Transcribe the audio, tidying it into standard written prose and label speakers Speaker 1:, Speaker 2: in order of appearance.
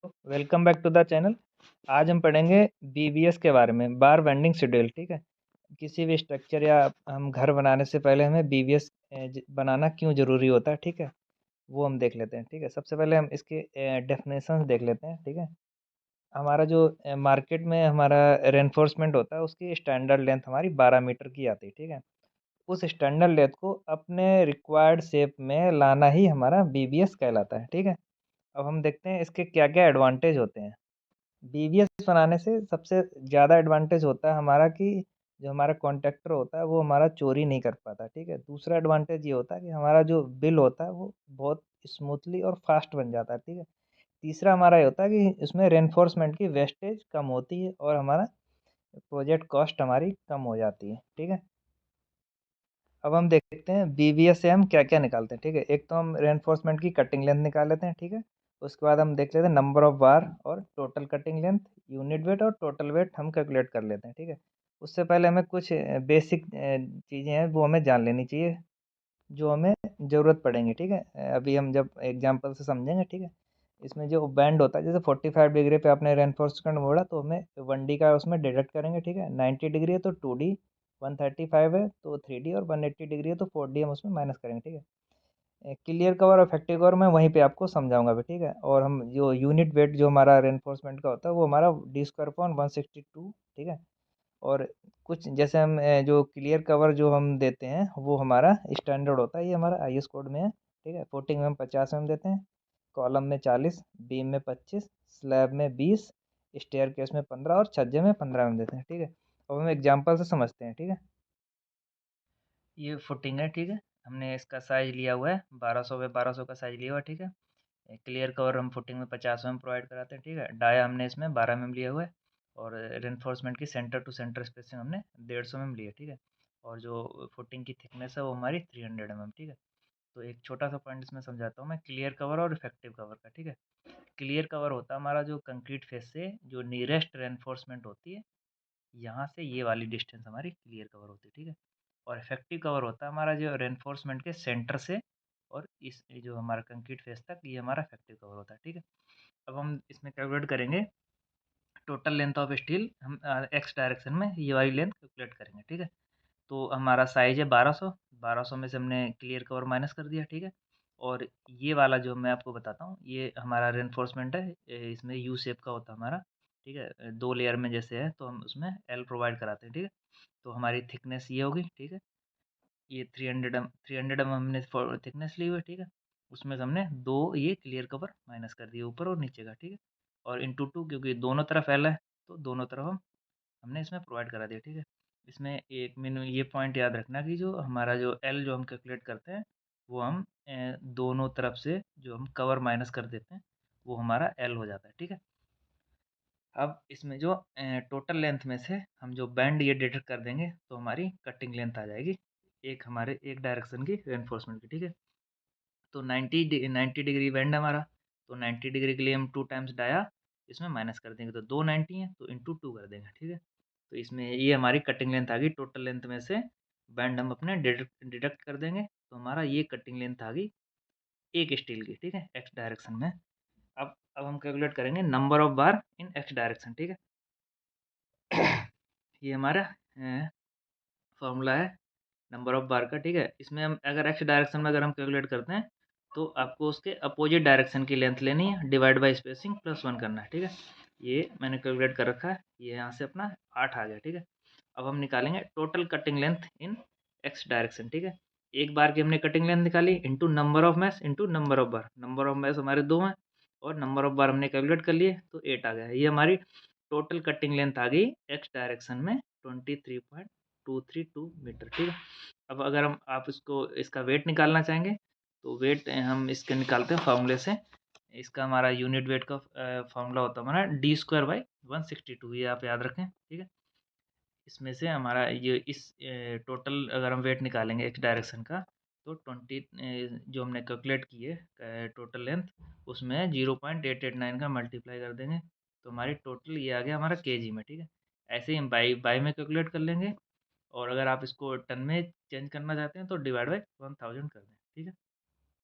Speaker 1: Welcome back to the channel. आज हम पढ़ेंगे बीबीएस के बारे में, बार बेंडिंग शेड्यूल। ठीक है, किसी भी स्ट्रक्चर या हम घर बनाने से पहले हमें बीबीएस बनाना क्यों ज़रूरी होता है। ठीक है, वो हम देख लेते हैं। ठीक है, सबसे पहले हम इसके डेफिनेशंस देख लेते हैं। ठीक है, हमारा जो मार्केट में हमारा रेनफोर्समेंट होता है, उसकी स्टैंडर्ड लेंथ हमारी 12 मीटर की आती है। ठीक है, उस स्टैंडर्ड लेंथ को अपने रिक्वायर्ड शेप में लाना ही हमारा बीबीएस कहलाता है। ठीक है, अब हम देखते हैं इसके क्या-क्या एडवांटेज होते हैं। बीवीएस बनाने से सबसे ज़्यादा एडवांटेज होता है हमारा कि जो हमारा कॉन्ट्रैक्टर होता है वो हमारा चोरी नहीं कर पाता। ठीक है, दूसरा एडवांटेज ये होता है कि हमारा जो बिल होता है वो बहुत स्मूथली और फास्ट बन जाता है। ठीक है, तीसरा हमारा ये होता है कि इसमें रेनफोर्समेंट की वेस्टेज कम होती है और हमारा प्रोजेक्ट कॉस्ट हमारी कम हो जाती है। ठीक है, अब हम देखते हैं बीवीएस से हम क्या-क्या निकालते हैं। ठीक है, एक तो हम रेनफोर्समेंट की कटिंग लेंथ निकाल लेते हैं। ठीक है, उसके बाद हम देख लेते हैं नंबर ऑफ बार और total cutting length, unit weight और टोटल वेट हम कैलकुलेट कर लेते हैं। ठीक है, उससे पहले हमें कुछ बेसिक चीज़ें हैं वो हमें जान लेनी चाहिए, जो हमें ज़रूरत पड़ेंगी। ठीक है, अभी हम जब एग्जांपल से समझेंगे। ठीक है, इसमें जो बैंड होता है, जैसे 45 डिग्री पे आपने रेनफोर्समेंट मोड़ा तो हमें 1D का उसमें डिडक्ट करेंगे। ठीक है, 90 डिग्री है तो 2D, 135 है तो 3D और 180 डिग्री है तो 4D हम उसमें माइनस करेंगे। ठीक है, क्लियर कवर और इफेक्टिव कवर मैं वहीं पे आपको समझाऊंगा अभी। ठीक है, और हम जो यूनिट वेट जो हमारा रेनफोर्समेंट का होता है वो हमारा D² 162। ठीक है, और कुछ जैसे हम जो क्लियर कवर जो हम देते हैं वो हमारा स्टैंडर्ड होता है, ये हमारा आईएस कोड में है। ठीक है, फुटिंग में हम 50 देते हैं, कॉलम में 40, बीम में 25, स्लैब में 20, स्टेयर केस में 15 और छज्जे में 15 देते हैं। ठीक है, अब हम एग्जाम्पल से समझते हैं। ठीक है, ये फुटिंग है। ठीक है, हमने इसका साइज लिया हुआ है 1200 बाई 1200 का साइज लिया हुआ है। ठीक है, क्लियर कवर हम फुटिंग में 50 प्रोवाइड कराते हैं। ठीक है, डाया हमने इसमें 12 लिया हुआ है और रेनफोर्समेंट की सेंटर टू सेंटर स्पेसिंग हमने 150 ली है। ठीक है, और जो फुटिंग की थिकनेस है वो हमारी 300 ठीक है, तो एक छोटा सा पॉइंट इसमें समझाता हूँ मैं, क्लियर कवर और इफेक्टिव कवर का। ठीक है, क्लियर कवर होता है हमारा जो कंक्रीट फेस से जो नियरेस्ट रेनफोर्समेंट होती है, यहाँ से ये वाली डिस्टेंस हमारी क्लियर कवर होती है। ठीक है, और इफेक्टिव कवर होता है हमारा जो रेनफोर्समेंट के सेंटर से और इस जो हमारा कंक्रीट फेस तक, ये हमारा इफेक्टिव कवर होता है। ठीक है, अब हम इसमें कैलकुलेट करेंगे टोटल लेंथ ऑफ स्टील, हम एक्स डायरेक्शन में ये वाली लेंथ कैलकुलेट करेंगे। ठीक है, तो हमारा साइज है 1200, 1200 में से हमने क्लियर कवर माइनस कर दिया। ठीक है, और ये वाला जो मैं आपको बताता हूँ ये हमारा रेनफोर्समेंट है, इसमें यू शेप का होता है हमारा। ठीक है, 2 लेयर में जैसे है तो हम उसमें एल प्रोवाइड कराते हैं। ठीक है, तो हमारी थिकनेस ये होगी। ठीक है, ये 300 हमने थिकनेस ली हुई है। ठीक है, उसमें से हमने 2 ये क्लियर कवर माइनस कर दिए ऊपर और नीचे का। ठीक है, और इंटू 2 क्योंकि दोनों तरफ एल है तो दोनों तरफ हमने इसमें प्रोवाइड करा दिया। ठीक है, इसमें एक मैंने ये पॉइंट याद रखना कि जो हमारा जो एल जो हम कैलकुलेट करते हैं वो हम दोनों तरफ से जो हम कवर माइनस कर देते हैं वो हमारा एल हो जाता है। ठीक है, अब इसमें जो टोटल लेंथ में से हम जो बैंड ये डिडक्ट कर देंगे तो हमारी कटिंग लेंथ आ जाएगी एक हमारे एक डायरेक्शन की रेनफोर्समेंट की। ठीक है, तो 90 डिग्री बैंड हमारा, तो 90 डिग्री के लिए हम 2 टाइम्स डाया इसमें माइनस कर देंगे तो 2 90 है तो इंटू 2 कर देंगे। ठीक है, तो इसमें ये हमारी कटिंग लेंथ आ गई, टोटल लेंथ में से बैंड हम अपने डिडक्ट कर देंगे तो हमारा ये कटिंग लेंथ आ गई एक स्टील की। ठीक है, एक्स डायरेक्शन में। अब हम कैलकुलेट करेंगे number of bar in x direction. ठीक है, ये हमारा फॉर्मूला है नंबर ऑफ बार का। ठीक है, इसमें हम अगर एक्स डायरेक्शन में अगर हम कैलकुलेट करते हैं तो आपको उसके अपोजिट डायरेक्शन की लेंथ लेनी है, डिवाइड बाय स्पेसिंग प्लस 1 करना है। ठीक है, ये मैंने कैलकुलेट कर रखा है, ये यहाँ से अपना 8 आ गया। ठीक है, अब हम निकालेंगे total cutting length in x direction. ठीक है, एक बार की हमने कटिंग लेंथ निकाली into number of mass into number of bar, number of mass हमारे 2 हैं और नंबर ऑफ बार हमने कैलकुलेट कर लिए तो 8 आ गया। ये हमारी टोटल कटिंग लेंथ आ गई एक्स डायरेक्शन में 23.232 मीटर। ठीक है, अब अगर हम आप इसको इसका वेट निकालना चाहेंगे तो वेट हम इसके निकालते हैं फार्मूले से। इसका हमारा यूनिट वेट का फार्मूला होता है हमारा D² 162, ये आप याद रखें। ठीक है, इसमें से हमारा ये इस टोटल अगर हम वेट निकालेंगे एक्स डायरेक्शन का तो 20 जो हमने कैलकुलेट की है टोटल लेंथ उसमें 0.889 का मल्टीप्लाई कर देंगे तो हमारी टोटल ये आ गया हमारा केजी में। ठीक है, ऐसे ही हम बाई बाई में कैलकुलेट कर लेंगे और अगर आप इसको टन में चेंज करना चाहते हैं तो डिवाइड बाई 1000 कर दें। ठीक है,